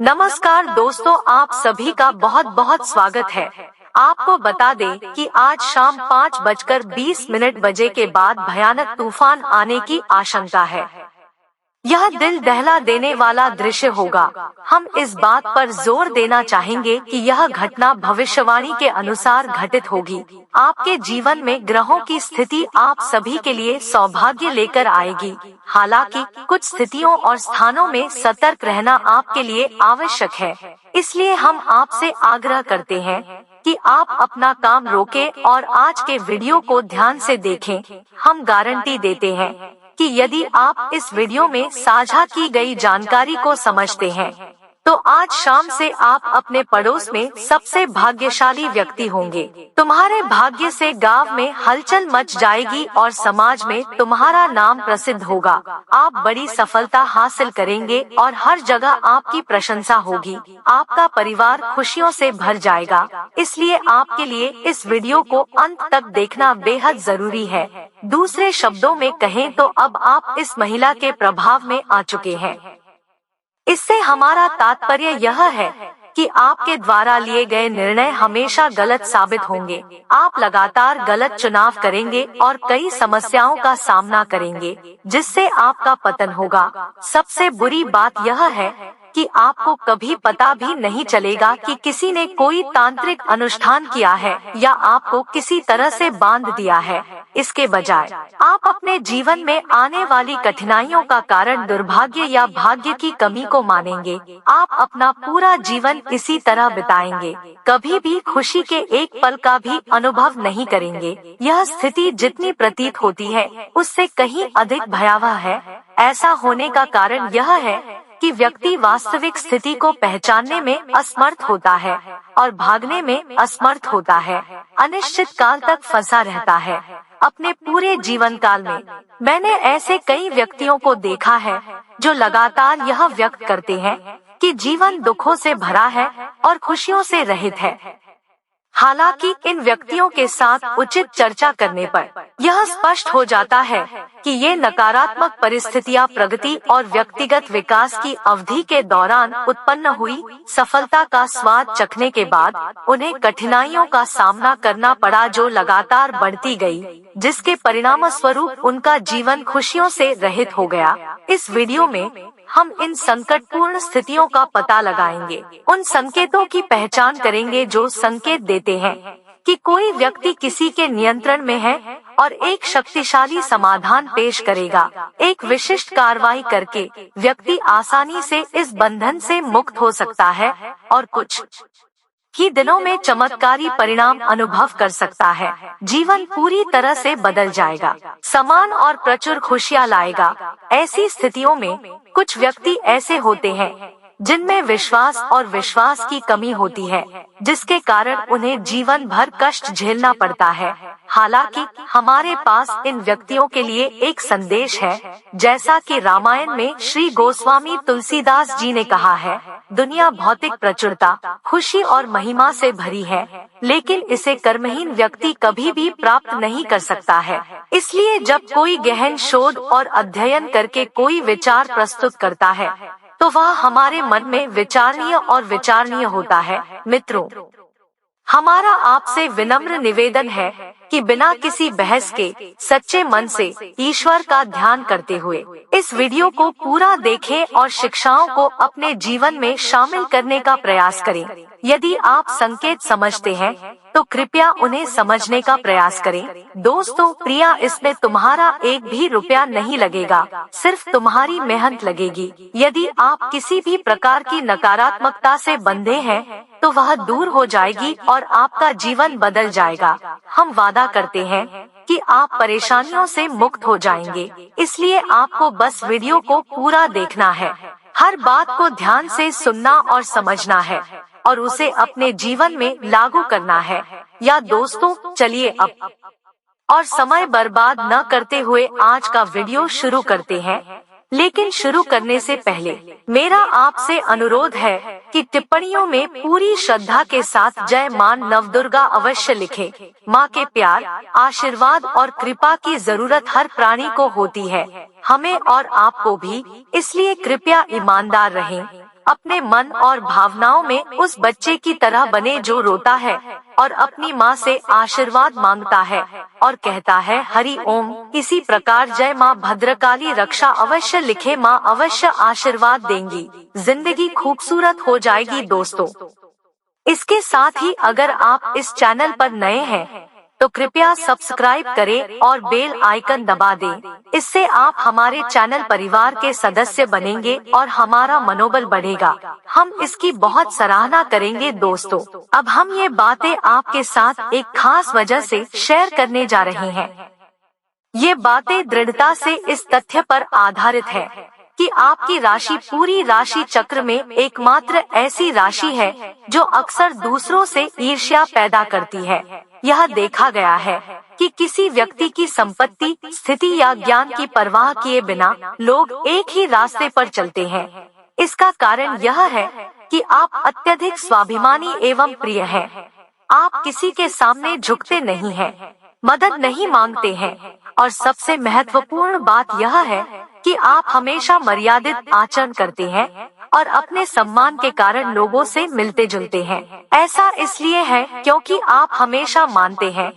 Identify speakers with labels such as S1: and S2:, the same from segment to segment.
S1: नमस्कार दोस्तों, आप सभी का बहुत बहुत स्वागत है। आपको बता दें कि आज शाम 5:20 बजे के बाद भयानक तूफान आने की आशंका है। यह दिल दहला देने वाला दृश्य होगा। हम इस बात पर जोर देना चाहेंगे कि यह घटना भविष्यवाणी के अनुसार घटित होगी। आपके जीवन में ग्रहों की स्थिति आप सभी के लिए सौभाग्य लेकर आएगी। हालांकि कुछ स्थितियों और स्थानों में सतर्क रहना आपके लिए आवश्यक है। इसलिए हम आपसे आग्रह करते हैं कि आप अपना काम रोकें और आज के वीडियो को ध्यान से देखें। हम गारंटी देते हैं कि यदि आप इस वीडियो में साझा की गई जानकारी को समझते हैं, तो आज शाम से आप अपने पड़ोस में सबसे भाग्यशाली व्यक्ति होंगे। तुम्हारे भाग्य से गांव में हलचल मच जाएगी और समाज में तुम्हारा नाम प्रसिद्ध होगा। आप बड़ी सफलता हासिल करेंगे और हर जगह आपकी प्रशंसा होगी। आपका परिवार खुशियों से भर जाएगा। इसलिए आपके लिए इस वीडियो को अंत तक देखना बेहद जरूरी है। दूसरे शब्दों में कहें तो अब आप इस महिला के प्रभाव में आ चुके हैं। इससे हमारा तात्पर्य यह है कि आपके द्वारा लिए गए निर्णय हमेशा गलत साबित होंगे। आप लगातार गलत चुनाव करेंगे और कई समस्याओं का सामना करेंगे, जिससे आपका पतन होगा। सबसे बुरी बात यह है कि आपको कभी पता भी नहीं चलेगा कि किसी ने कोई तांत्रिक अनुष्ठान किया है या आपको किसी तरह से बांध दिया है। इसके बजाय आप अपने जीवन में आने वाली कठिनाइयों का कारण दुर्भाग्य या भाग्य की कमी को मानेंगे। आप अपना पूरा जीवन इसी तरह बिताएंगे, कभी भी खुशी के एक पल का भी अनुभव नहीं करेंगे। यह स्थिति जितनी प्रतीत होती है उससे कहीं अधिक भयावह है। ऐसा होने का कारण यह है कि व्यक्ति वास्तविक स्थिति को पहचानने में असमर्थ होता है और भागने में असमर्थ होता है। अनिश्चित काल तक फंसा रहता है। अपने पूरे जीवन काल में मैंने ऐसे कई व्यक्तियों को देखा है जो लगातार यह व्यक्त करते हैं कि जीवन दुखों से भरा है और खुशियों से रहित है। हालांकि इन व्यक्तियों के साथ उचित चर्चा करने पर यह स्पष्ट हो जाता है कि ये नकारात्मक परिस्थितियां प्रगति और व्यक्तिगत विकास की अवधि के दौरान उत्पन्न हुई सफलता का स्वाद चखने के बाद उन्हें कठिनाइयों का सामना करना पड़ा, जो लगातार बढ़ती गई, जिसके परिणाम स्वरूप उनका जीवन खुशियों से रहित हो गया। इस वीडियो में हम इन संकटपूर्ण स्थितियों का पता लगाएंगे, उन संकेतों की पहचान करेंगे जो संकेत देते हैं कि कोई व्यक्ति किसी के नियंत्रण में है और एक शक्तिशाली समाधान पेश करेगा। एक विशिष्ट कार्रवाई करके व्यक्ति आसानी से इस बंधन से मुक्त हो सकता है और कुछ ही दिनों में चमत्कारी परिणाम अनुभव कर सकता है। जीवन पूरी तरह से बदल जाएगा, समान और प्रचुर खुशियां लाएगा। ऐसी स्थितियों में कुछ व्यक्ति ऐसे होते हैं जिनमें विश्वास और विश्वास की कमी होती है, जिसके कारण उन्हें जीवन भर कष्ट झेलना पड़ता है। हालांकि हमारे पास इन व्यक्तियों के लिए एक संदेश है। जैसा कि रामायण में श्री गोस्वामी तुलसीदास जी ने कहा है, दुनिया भौतिक प्रचुरता, खुशी और महिमा से भरी है, लेकिन इसे कर्महीन व्यक्ति कभी भी प्राप्त नहीं कर सकता है। इसलिए जब कोई गहन शोध और अध्ययन करके कोई विचार प्रस्तुत करता है तो वह हमारे मन में विचारणीय और विचारणीय होता है। मित्रों, हमारा आपसे विनम्र निवेदन है कि बिना किसी बहस के सच्चे मन से ईश्वर का ध्यान करते हुए इस वीडियो को पूरा देखें और शिक्षाओं को अपने जीवन में शामिल करने का प्रयास करें। यदि आप संकेत समझते हैं तो कृपया उन्हें समझने का प्रयास करें। दोस्तों प्रिया, इसमें तुम्हारा एक भी रुपया नहीं लगेगा, सिर्फ तुम्हारी मेहनत लगेगी। यदि आप किसी भी प्रकार की नकारात्मकता से बंधे हैं तो वह दूर हो जाएगी और आपका जीवन बदल जाएगा। हम वादा करते हैं कि आप परेशानियों से मुक्त हो जाएंगे। इसलिए आपको बस वीडियो को पूरा देखना है, हर बात को ध्यान से सुनना और समझना है और उसे अपने जीवन में लागू करना है। या दोस्तों, चलिए अब और समय बर्बाद न करते हुए आज का वीडियो शुरू करते हैं। लेकिन शुरू करने से पहले मेरा आपसे अनुरोध है कि टिप्पणियों में पूरी श्रद्धा के साथ जय मां नवदुर्गा अवश्य लिखें। मां के प्यार, आशीर्वाद और कृपा की जरूरत हर प्राणी को होती है, हमें और आपको भी। इसलिए कृपया ईमानदार रहें, अपने मन और भावनाओं में उस बच्चे की तरह बने जो रोता है और अपनी माँ से आशीर्वाद मांगता है और कहता है हरि ओम। इसी प्रकार जय माँ भद्रकाली रक्षा अवश्य लिखे, माँ अवश्य आशीर्वाद देंगी, जिंदगी खूबसूरत हो जाएगी दोस्तों। इसके साथ ही अगर आप इस चैनल पर नए हैं तो कृपया सब्सक्राइब करें और बेल आइकन दबा दें। इससे आप हमारे चैनल परिवार के सदस्य बनेंगे और हमारा मनोबल बढ़ेगा। हम इसकी बहुत सराहना करेंगे दोस्तों। अब हम ये बातें आपके साथ एक खास वजह से शेयर करने जा रहे हैं। ये बातें दृढ़ता से इस तथ्य पर आधारित है कि आपकी राशि पूरी राशि चक्र में एकमात्र ऐसी राशि है जो अक्सर दूसरों से ईर्ष्या पैदा करती है। यह देखा गया है कि किसी व्यक्ति की संपत्ति, स्थिति या ज्ञान की परवाह किए बिना लोग एक ही रास्ते पर चलते हैं। इसका कारण यह है कि आप अत्यधिक स्वाभिमानी एवं प्रिय हैं। आप किसी के सामने झुकते नहीं हैं, मदद नहीं मांगते हैं और सबसे महत्वपूर्ण बात यह है कि आप हमेशा मर्यादित आचरण करते हैं और अपने सम्मान के कारण लोगों से मिलते जुलते हैं। ऐसा इसलिए है क्योंकि आप हमेशा मानते हैं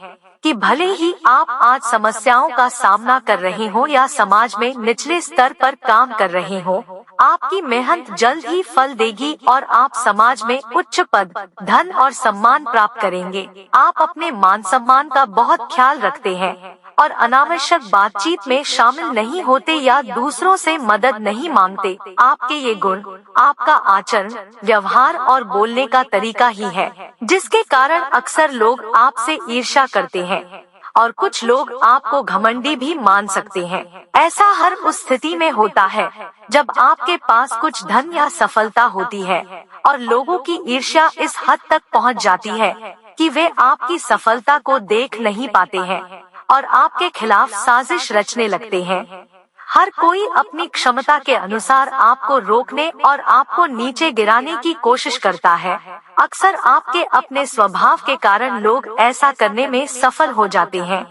S1: कि भले ही आप आज समस्याओं का सामना कर रहे हो या समाज में निचले स्तर पर काम कर रहे हो, आपकी मेहनत जल्द ही फल देगी और आप समाज में उच्च पद, धन और सम्मान प्राप्त करेंगे। आप अपने मान सम्मान का बहुत ख्याल रखते हैं और अनावश्यक बातचीत में शामिल नहीं होते या दूसरों से मदद नहीं मांगते। आपके ये गुण, आपका आचरण, व्यवहार और बोलने का तरीका ही है जिसके कारण अक्सर लोग आपसे ईर्ष्या करते हैं और कुछ लोग आपको घमंडी भी मान सकते हैं। ऐसा हर उस स्थिति में होता है जब आपके पास कुछ धन या सफलता होती है और लोगों की ईर्ष्या इस हद तक पहुंच जाती है कि वे आपकी सफलता को देख नहीं पाते हैं और आपके खिलाफ साजिश रचने लगते हैं। हर कोई अपनी क्षमता के अनुसार आपको रोकने और आपको नीचे गिराने की कोशिश करता है। अक्सर आपके अपने स्वभाव के कारण लोग ऐसा करने में सफल हो जाते हैं।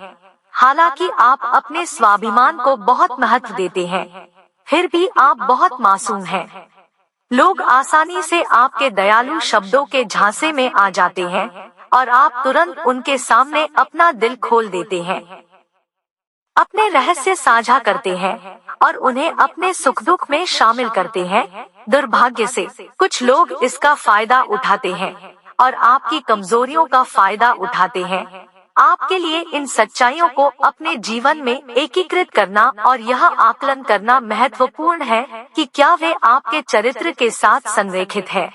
S1: हालांकि आप अपने स्वाभिमान को बहुत महत्व देते हैं, फिर भी आप बहुत मासूम हैं। लोग आसानी से आपके दयालु शब्दों के झांसे में आ जाते हैं और आप तुरंत उनके सामने अपना दिल खोल देते हैं, अपने रहस्य साझा करते हैं और उन्हें अपने सुख दुख में शामिल करते हैं। दुर्भाग्य से कुछ लोग इसका फायदा उठाते हैं और आपकी कमजोरियों का फायदा उठाते हैं। आपके लिए इन सच्चाइयों को अपने जीवन में एकीकृत करना और यह आकलन करना महत्वपूर्ण है कि क्या वे आपके चरित्र के साथ संरेखित है।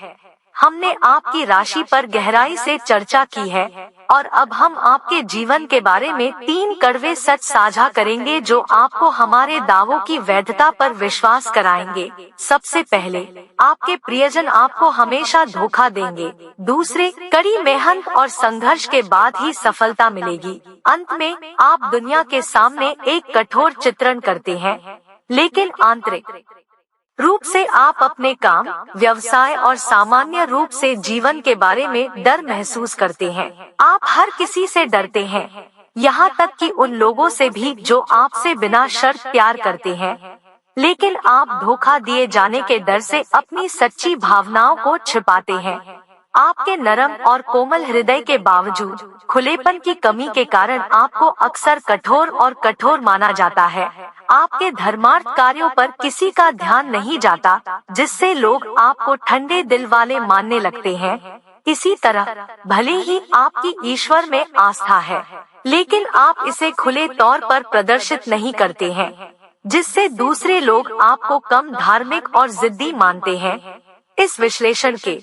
S1: हमने आपकी राशि पर गहराई से चर्चा की है और अब हम आपके जीवन के बारे में 3 कड़वे सच साझा करेंगे जो आपको हमारे दावों की वैधता पर विश्वास कराएंगे। सबसे पहले, आपके प्रियजन आपको हमेशा धोखा देंगे। दूसरे, कड़ी मेहनत और संघर्ष के बाद ही सफलता मिलेगी। अंत में, आप दुनिया के सामने एक कठोर चित्रण करते हैं, लेकिन आंतरिक रूप से आप अपने काम, व्यवसाय और सामान्य रूप से जीवन के बारे में डर महसूस करते हैं। आप हर किसी से डरते हैं, यहाँ तक कि उन लोगों से भी जो आपसे बिना शर्त प्यार करते हैं। लेकिन आप धोखा दिए जाने के डर से अपनी सच्ची भावनाओं को छिपाते हैं। आपके नरम और कोमल हृदय के बावजूद खुलेपन की कमी के कारण आपको अक्सर कठोर और कठोर माना जाता है। आपके धर्मार्थ कार्यों पर किसी का ध्यान नहीं जाता, जिससे लोग आपको ठंडे दिल वाले मानने लगते हैं। इसी तरह, भले ही आपकी ईश्वर में आस्था है, लेकिन आप इसे खुले तौर पर प्रदर्शित नहीं करते हैं, जिससे दूसरे लोग आपको कम धार्मिक और जिद्दी मानते हैं। इस विश्लेषण के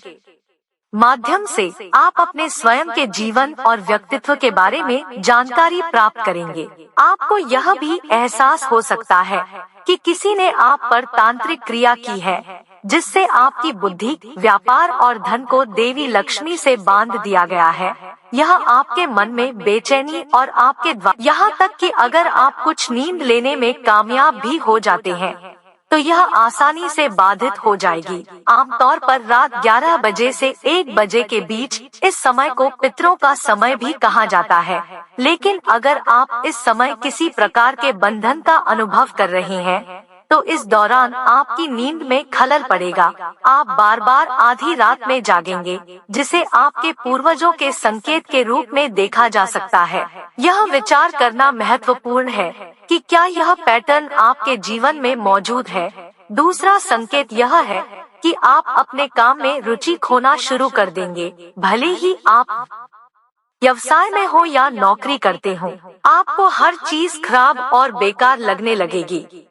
S1: माध्यम से आप अपने स्वयं के जीवन और व्यक्तित्व के बारे में जानकारी प्राप्त करेंगे। आपको यह भी एहसास हो सकता है कि किसी ने आप पर तांत्रिक क्रिया की है, जिससे आपकी बुद्धि, व्यापार और धन को देवी लक्ष्मी से बांध दिया गया है। यह आपके मन में बेचैनी और आपके द्वारा, यहाँ तक कि अगर आप कुछ नींद लेने में कामयाब भी हो जाते हैं तो यह आसानी से बाधित हो जाएगी। आमतौर पर रात 11 बजे से 1 बजे के बीच इस समय को पितरों का समय भी कहा जाता है। लेकिन अगर आप इस समय किसी प्रकार के बंधन का अनुभव कर रहे हैं तो इस दौरान आपकी नींद में खलल पड़ेगा। आप बार बार आधी रात में जागेंगे, जिसे आपके पूर्वजों के संकेत के रूप में देखा जा सकता है। यह विचार करना महत्वपूर्ण है कि क्या यह पैटर्न आपके जीवन में मौजूद है। दूसरा संकेत यह है कि आप अपने काम में रुचि खोना शुरू कर देंगे, भले ही आप व्यवसाय में हो या नौकरी करते हो। आपको हर चीज खराब और बेकार लगने लगेगी।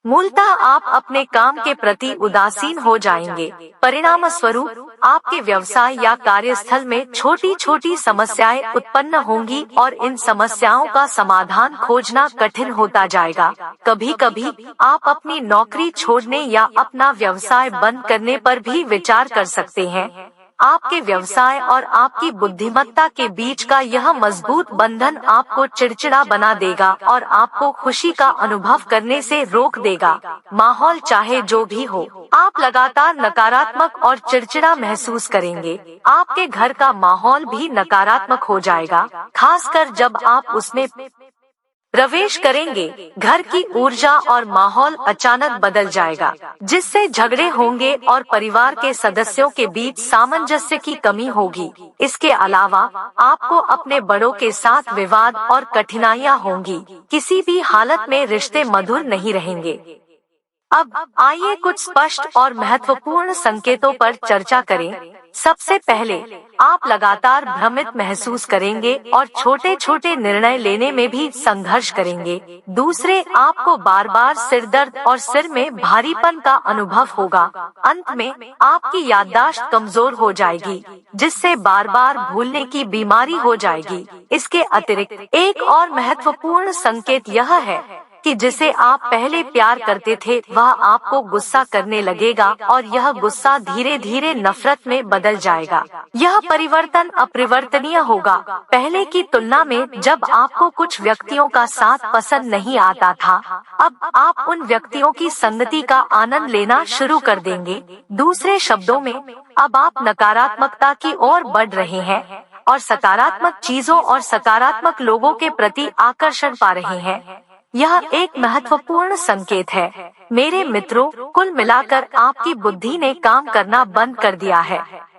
S1: मूलतः आप अपने काम के प्रति उदासीन हो जाएंगे। परिणाम स्वरूप आपके व्यवसाय या कार्यस्थल में छोटी छोटी समस्याएं उत्पन्न होंगी और इन समस्याओं का समाधान खोजना कठिन होता जाएगा। कभी कभी आप अपनी नौकरी छोड़ने या अपना व्यवसाय बंद करने पर भी विचार कर सकते हैं। आपके व्यवसाय और आपकी बुद्धिमत्ता के बीच का यह मजबूत बंधन आपको चिड़चिड़ा बना देगा और आपको खुशी का अनुभव करने से रोक देगा। माहौल चाहे जो भी हो, आप लगातार नकारात्मक और चिड़चिड़ा महसूस करेंगे। आपके घर का माहौल भी नकारात्मक हो जाएगा, खासकर जब आप उसमें प्रवेश करेंगे। घर की ऊर्जा और माहौल अचानक बदल जाएगा, जिससे झगड़े होंगे और परिवार के सदस्यों के बीच सामंजस्य की कमी होगी। इसके अलावा आपको अपने बड़ों के साथ विवाद और कठिनाइयां होंगी। किसी भी हालत में रिश्ते मधुर नहीं रहेंगे। अब आइए कुछ स्पष्ट और महत्वपूर्ण संकेतों पर चर्चा करें। सबसे पहले, आप लगातार भ्रमित महसूस करेंगे और छोटे छोटे निर्णय लेने में भी संघर्ष करेंगे। दूसरे, आपको बार बार सिर दर्द और सिर में भारीपन का अनुभव होगा। अंत में आपकी याददाश्त कमजोर हो जाएगी, जिससे बार बार भूलने की बीमारी हो जाएगी। इसके अतिरिक्त एक और महत्वपूर्ण संकेत यह है कि जिसे आप पहले प्यार करते थे वह आपको गुस्सा करने लगेगा और यह गुस्सा धीरे धीरे नफरत में बदल जाएगा। यह परिवर्तन अपरिवर्तनीय होगा। पहले की तुलना में जब आपको कुछ व्यक्तियों का साथ पसंद नहीं आता था, अब आप उन व्यक्तियों की संगति का आनंद लेना शुरू कर देंगे। दूसरे शब्दों में, अब आप नकारात्मकता की ओर बढ़ रहे हैं और सकारात्मक चीजों और सकारात्मक लोगों के प्रति आकर्षण पा रहे हैं। यह एक महत्वपूर्ण संकेत है। मेरे मित्रों, कुल मिलाकर आपकी बुद्धि ने काम करना बंद कर दिया है।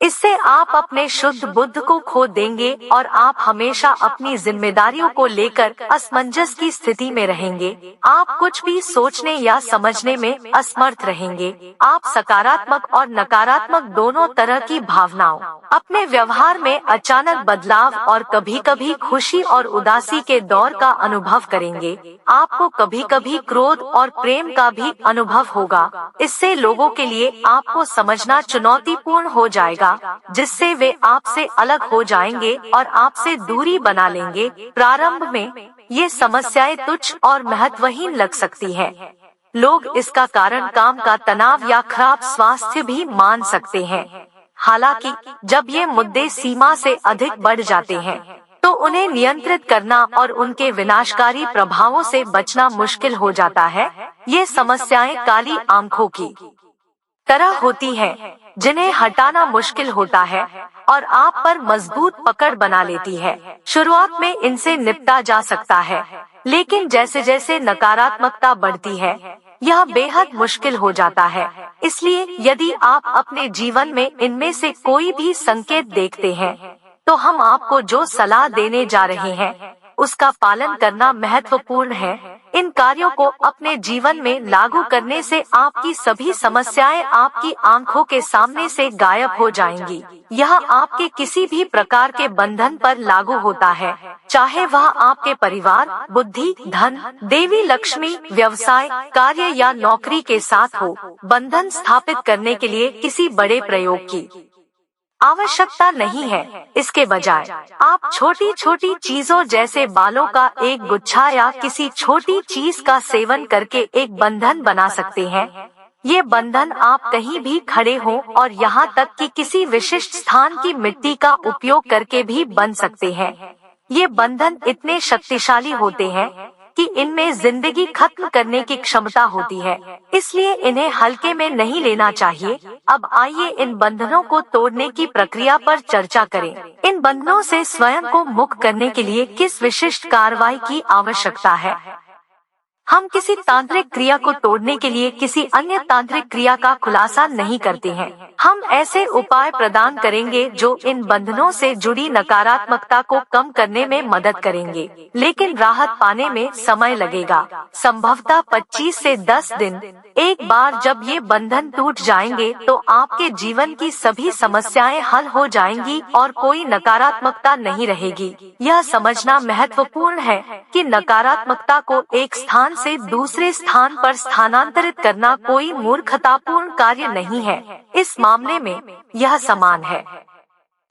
S1: इससे आप अपने शुद्ध बुद्ध को खो देंगे और आप हमेशा अपनी जिम्मेदारियों को लेकर असमंजस की स्थिति में रहेंगे। आप कुछ भी सोचने या समझने में असमर्थ रहेंगे। आप सकारात्मक और नकारात्मक दोनों तरह की भावनाओं, अपने व्यवहार में अचानक बदलाव और कभी-कभी खुशी और उदासी के दौर का अनुभव करेंगे। आपको कभी-कभी क्रोध और प्रेम का भी अनुभव होगा। इससे लोगों के लिए आपको समझना चुनौतीपूर्ण हो जाएगा, जिससे वे आपसे अलग हो जाएंगे और आपसे दूरी बना लेंगे। प्रारंभ में ये समस्याएं तुच्छ और महत्वहीन लग सकती हैं। लोग इसका कारण काम का तनाव या खराब स्वास्थ्य भी मान सकते हैं। हालांकि जब ये मुद्दे सीमा से अधिक बढ़ जाते हैं, तो उन्हें नियंत्रित करना और उनके विनाशकारी प्रभावों से बचना मुश्किल हो जाता है। ये समस्याएं काली आंखों की तरह होती हैं, जिन्हें हटाना मुश्किल होता है और आप पर मजबूत पकड़ बना लेती है। शुरुआत में इनसे निपटा जा सकता है, लेकिन जैसे जैसे नकारात्मकता बढ़ती है, यह बेहद मुश्किल हो जाता है। इसलिए यदि आप अपने जीवन में इनमें से कोई भी संकेत देखते हैं, तो हम आपको जो सलाह देने जा रहे हैं उसका पालन करना महत्वपूर्ण है। इन कार्यों को अपने जीवन में लागू करने से आपकी सभी समस्याएं आपकी आंखों के सामने से गायब हो जाएंगी। यह आपके किसी भी प्रकार के बंधन पर लागू होता है, चाहे वह आपके परिवार, बुद्धि, धन, देवी लक्ष्मी, व्यवसाय, कार्य या नौकरी के साथ हो। बंधन स्थापित करने के लिए किसी बड़े प्रयोग की आवश्यकता नहीं है। इसके बजाय आप छोटी छोटी चीजों जैसे बालों का एक गुच्छा या किसी छोटी चीज का सेवन करके एक बंधन बना सकते हैं। ये बंधन आप कहीं भी खड़े हों और यहाँ तक कि किसी विशिष्ट स्थान की मिट्टी का उपयोग करके भी बन सकते हैं। ये बंधन इतने शक्तिशाली होते हैं कि इनमें जिंदगी खत्म करने की क्षमता होती है, इसलिए इन्हें हल्के में नहीं लेना चाहिए। अब आइए इन बंधनों को तोड़ने की प्रक्रिया पर चर्चा करें। इन बंधनों से स्वयं को मुक्त करने के लिए किस विशिष्ट कार्रवाई की आवश्यकता है? हम किसी तांत्रिक क्रिया को तोड़ने के लिए किसी अन्य तांत्रिक क्रिया का खुलासा नहीं करते हैं। हम ऐसे उपाय प्रदान करेंगे जो इन बंधनों से जुड़ी नकारात्मकता को कम करने में मदद करेंगे, लेकिन राहत पाने में समय लगेगा, संभवतः 25 से 10 दिन। एक बार जब ये बंधन टूट जाएंगे तो आपके जीवन की सभी समस्याएं हल हो जाएंगी और कोई नकारात्मकता नहीं रहेगी। यह समझना महत्वपूर्ण है कि नकारात्मकता को एक स्थान से दूसरे स्थान पर स्थानांतरित करना कोई मूर्खतापूर्ण कार्य नहीं है। इस मामले में यह समान है।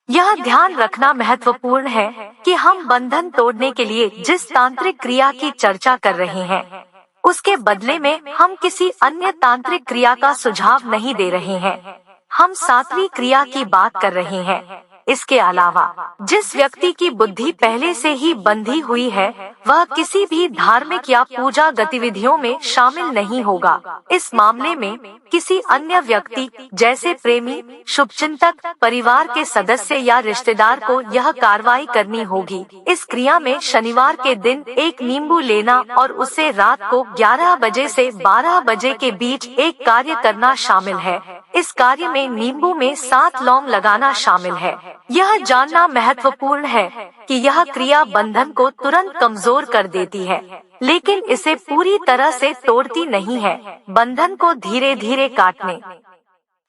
S1: यह ध्यान रखना महत्वपूर्ण है कि हम बंधन तोड़ने के लिए जिस तांत्रिक क्रिया की चर्चा कर रहे हैं, उसके बदले में हम किसी अन्य तांत्रिक क्रिया का सुझाव नहीं दे रहे हैं। हम सातवीं क्रिया की बात कर रहे हैं। इसके अलावा जिस व्यक्ति की बुद्धि पहले से ही बंधी हुई है, वह किसी भी धार्मिक या पूजा गतिविधियों में शामिल नहीं होगा। इस मामले में किसी अन्य व्यक्ति जैसे प्रेमी, शुभचिंतक, परिवार के सदस्य या रिश्तेदार को यह कार्रवाई करनी होगी। इस क्रिया में शनिवार के दिन एक नींबू लेना और उसे रात को 11 बजे से 12 बजे के बीच एक कार्य करना शामिल है। इस कार्य में नींबू में 7 लौंग लगाना शामिल है। यह जानना महत्वपूर्ण है कि यह क्रिया बंधन को तुरंत कमजोर कर देती है, लेकिन इसे पूरी तरह से तोड़ती नहीं है। बंधन को धीरे धीरे काटने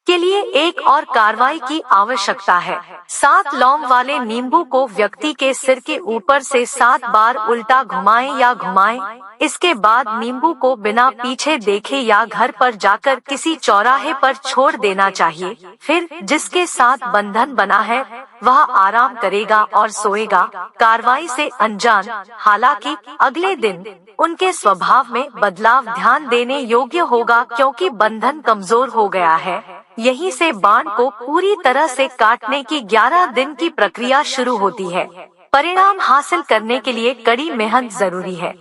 S1: के लिए एक और कार्रवाई की आवश्यकता है। 7 लौंग वाले नींबू को व्यक्ति के सिर के ऊपर से 7 बार उल्टा घुमाएं या घुमाएं। इसके बाद नींबू को बिना पीछे देखे या घर पर जाकर किसी चौराहे पर छोड़ देना चाहिए। फिर जिसके साथ बंधन बना है वह आराम करेगा और सोएगा, कार्रवाई से अनजान। हालांकि अगले दिन उनके स्वभाव में बदलाव ध्यान देने योग्य होगा, क्योंकि बंधन कमजोर हो गया है। यहीं से बाण को पूरी तरह से काटने की 11 दिन की प्रक्रिया शुरू होती है। परिणाम हासिल करने के लिए कड़ी मेहनत जरूरी है,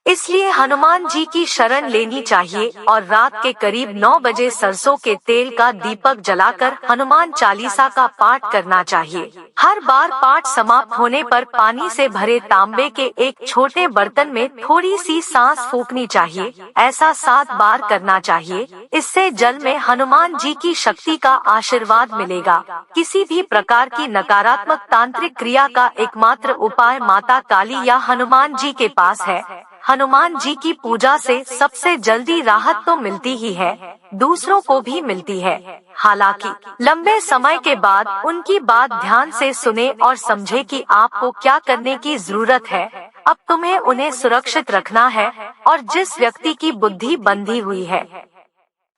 S1: इसलिए हनुमान जी की शरण लेनी चाहिए और रात के करीब 9 बजे सरसों के तेल का दीपक जलाकर हनुमान चालीसा का पाठ करना चाहिए। हर बार पाठ समाप्त होने पर पानी से भरे तांबे के एक छोटे बर्तन में थोड़ी सी सांस फूंकनी चाहिए। ऐसा 7 बार करना चाहिए। इससे जल में हनुमान जी की शक्ति का आशीर्वाद मिलेगा। किसी भी प्रकार की नकारात्मक तांत्रिक क्रिया का एकमात्र उपाय माता काली या हनुमान जी के पास है। हनुमान जी की पूजा से सबसे जल्दी राहत तो मिलती ही है, दूसरों को भी मिलती है। हालांकि लंबे समय के बाद उनकी बात ध्यान से सुने और समझे कि आपको क्या करने की जरूरत है। अब तुम्हें उन्हें सुरक्षित रखना है और जिस व्यक्ति की बुद्धि बंधी हुई है,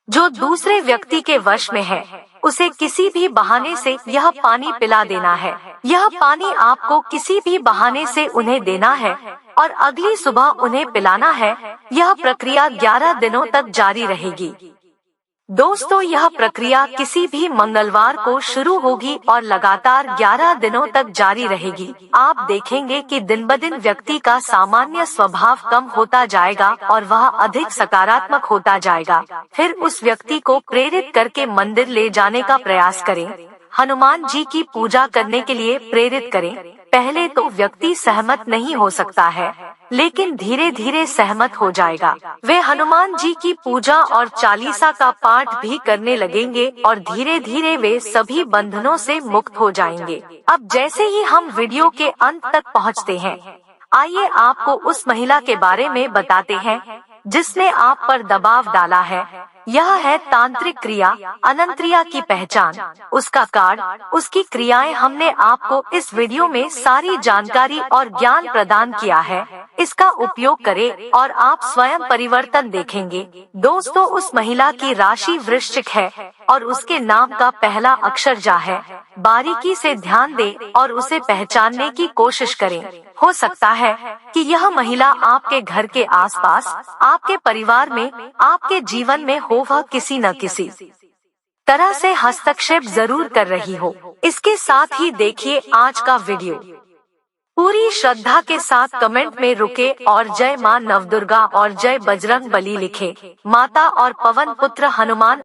S1: जो दूसरे व्यक्ति के वश में है, उसे किसी भी बहाने से यह पानी पिला देना है। यह पानी आपको किसी भी बहाने से उन्हें देना है और अगली सुबह उन्हें पिलाना है। यह प्रक्रिया 11 दिनों तक जारी रहेगी। दोस्तों, यह प्रक्रिया किसी भी मंगलवार को शुरू होगी और लगातार 11 दिनों तक जारी रहेगी। आप देखेंगे कि दिन ब दिन व्यक्ति का सामान्य स्वभाव कम होता जाएगा और वह अधिक सकारात्मक होता जाएगा। फिर उस व्यक्ति को प्रेरित करके मंदिर ले जाने का प्रयास करें। हनुमान जी की पूजा करने के लिए प्रेरित करें। पहले तो व्यक्ति सहमत नहीं हो सकता है, लेकिन धीरे धीरे सहमत हो जाएगा। वे हनुमान जी की पूजा और चालीसा का पाठ भी करने लगेंगे और धीरे धीरे वे सभी बंधनों से मुक्त हो जाएंगे। अब जैसे ही हम वीडियो के अंत तक पहुंचते हैं, आइए आपको उस महिला के बारे में बताते हैं जिसने आप पर दबाव डाला है। यह है तांत्रिक क्रिया अनंत्रिया की पहचान, उसका कार्ड, उसकी क्रियाएं। हमने आपको इस वीडियो में सारी जानकारी और ज्ञान प्रदान किया है। इसका उपयोग करें और आप स्वयं परिवर्तन देखेंगे। दोस्तों, उस महिला की राशि वृश्चिक है और उसके नाम का पहला अक्षर जा है। बारीकी से ध्यान दें और उसे पहचानने की कोशिश करें। हो सकता है कि यह महिला आपके घर के आसपास, आपके परिवार में, आपके जीवन में हो। वह किसी न किसी तरह से हस्तक्षेप जरूर कर रही हो। इसके साथ ही देखिए आज का वीडियो पूरी श्रद्धा के साथ। कमेंट में रुके और जय मां नवदुर्गा और जय बजरंग बली लिखे। माता और पवन पुत्र हनुमान